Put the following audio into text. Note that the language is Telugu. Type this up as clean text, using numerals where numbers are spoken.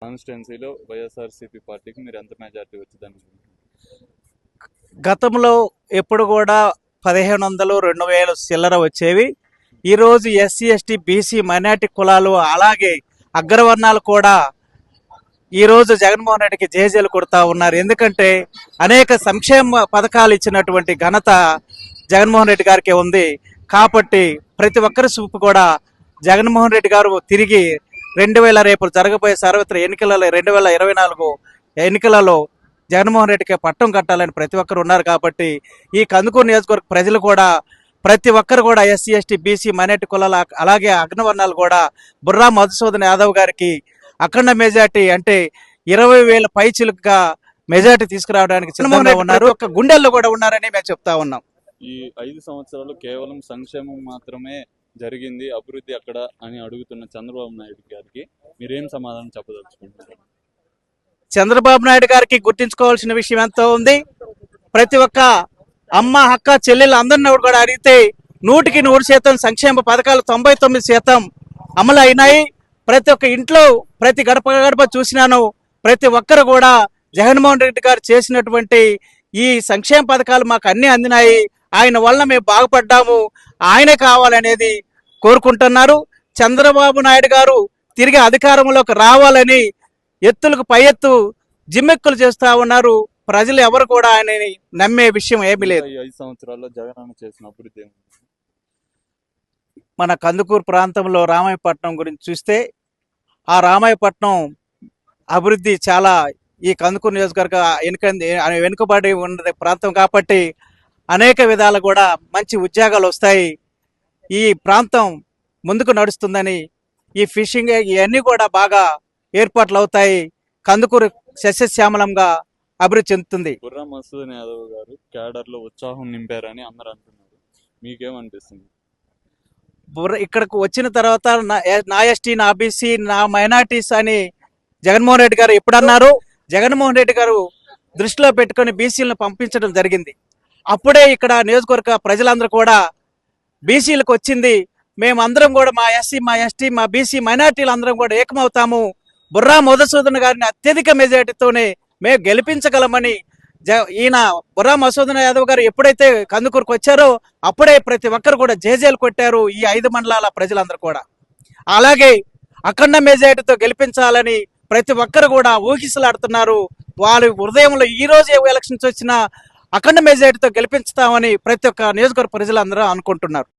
కాన్స్టిట్యున్సీలో వైఎస్ఆర్సీపీ పార్టీకి మీరు ఎంత మెజార్టీ వచ్చిందని? గతంలో ఎప్పుడు కూడా 1500, 2000 చిల్లర వచ్చేవి. ఈరోజు ఎస్సీ, ఎస్టీ, బీసీ, మైనార్టీ కులాలు అలాగే అగ్రవర్ణాలు కూడా ఈరోజు జగన్మోహన్ రెడ్డికి జేజేలు కొడతా ఉన్నారు. ఎందుకంటే అనేక సంక్షేమ పథకాలు ఇచ్చినటువంటి ఘనత జగన్మోహన్ రెడ్డి గారికి ఉంది. కాబట్టి ప్రతి ఒక్కరి చూపు కూడా జగన్మోహన్ రెడ్డి గారు తిరిగి రేపు జరగబోయే సార్వత్రిక ఎన్నికలలో 2024 ఎన్నికలలో జగన్మోహన్ రెడ్డికి పట్టం కట్టాలని ప్రతి ఒక్కరు ఉన్నారు. కాబట్టి ఈ కందుకూరు నియోజకవర్గ ప్రజలు కూడా ప్రతి ఒక్కరు కూడా ఎస్సీ, ఎస్టీ, బీసీ, మైనార్టీ కులాల అలాగే అగ్రవర్ణాలు కూడా బుర్రా మధుసూదన్ యాదవ్ గారికి అఖండ మెజార్టీ అంటే 20,000 పైచిలుగా మెజార్టీ తీసుకురావడానికి సిద్ధంగా ఉన్నారు. ఒక గుండెల్లో కూడా ఉన్నారని మేము చెప్తా ఉన్నాం. ఈ 5 సంవత్సరాలు కేవలం సంక్షేమం మాత్రమే జరిగింది, అభివృద్ధి అక్కడ అని అడుగుతున్న చంద్రబాబు నాయుడు గారికి మీరేం సమాధానం చెప్పదలుచుకుంటున్నారు? చంద్రబాబు నాయుడు గారికి గుర్తించుకోవాల్సిన విషయం ఎంతో ఉంది. ప్రతి ఒక్క అమ్మ, అక్క, చెల్లెలు అందరినీ కూడా అడిగితే 100% సంక్షేమ పథకాలు 99% అమలు అయినాయి. ప్రతి ఒక్క ఇంట్లో ప్రతి గడప గడప చూసినాను. ప్రతి ఒక్కరు కూడా జగన్మోహన్ రెడ్డి గారు చేసినటువంటి ఈ సంక్షేమ పథకాలు మాకు అన్ని అందినాయి, ఆయన వల్ల మేము బాగుపడ్డాము, ఆయనే కావాలనేది కోరుకుంటున్నారు. చంద్రబాబు నాయుడు గారు తిరిగి అధికారంలోకి రావాలని ఎత్తులకు పై ఎత్తు జిమ్మెక్కులు చేస్తా ఉన్నారు. ప్రజలు ఎవరు కూడా ఆయనని నమ్మే విషయం ఏమీ లేదు. 5 సంవత్సరాల్లో జగన్ చేసిన అభివృద్ధి మన కందుకూరు ప్రాంతంలో రామాయపట్నం గురించి చూస్తే ఆ రామాయపట్నం అభివృద్ధి చాలా ఈ కందుకూరు నియోజకవర్గ వెనుకబడి ఉన్న ప్రాంతం కాబట్టి అనేక విధాలు కూడా మంచి ఉద్యోగాలు వస్తాయి. ఈ ప్రాంతం ముందుకు నడుస్తుందని ఈ ఫిషింగ్ ఇవన్నీ కూడా బాగా ఏర్పాట్లు అవుతాయి. కందుకూరు సస్యశ్యామలంగా అభివృద్ధి చెందుతుంది. బుర్రా మధుసూదన్ యాదవ్ గారు క్యాడర్ లో ఉత్సాహం నింపారని అందరూ అంటున్నారు, మీకేమనిపిస్తుంది? ఇక్కడికి వచ్చిన తర్వాత నా ఎస్టీ, నా బీసీ, నా మైనార్టీస్ అని జగన్మోహన్ రెడ్డి గారు ఎప్పుడన్నారు. జగన్మోహన్ రెడ్డి గారు దృష్టిలో పెట్టుకొని బీసీలను పంపించడం జరిగింది. అప్పుడే ఇక్కడ నియోజకవర్గ ప్రజలందరూ కూడా బీసీలకు వచ్చింది, మేమందరం కూడా మా ఎస్సీ, మా ఎస్టీ, మా బీసీ, మైనార్టీలు అందరం కూడా ఏకమవుతాము, బుర్రా మధుసూదన్ గారిని అత్యధిక మెజార్టీతోనే మేము గెలిపించగలమని ఈయన బుర్రా మధుసూదన్ యాదవ్ గారు ఎప్పుడైతే కందుకూరుకు వచ్చారో అప్పుడే ప్రతి ఒక్కరు కూడా జేజేలు కొట్టారు ఈ 5 మండలాల ప్రజలందరూ కూడా. అలాగే అఖండ మెజార్టీతో గెలిపించాలని ప్రతి ఒక్కరు కూడా ఊగిసలాడుతున్నారు. వాళ్ళ హృదయంలో ఈ రోజు ఎలక్షన్స్ వచ్చినా అఖండ మెజార్టీతో గెలిపించుతామని ప్రతి ఒక్క నియోజకవర్గ ప్రజలందరూ అనుకుంటున్నారు.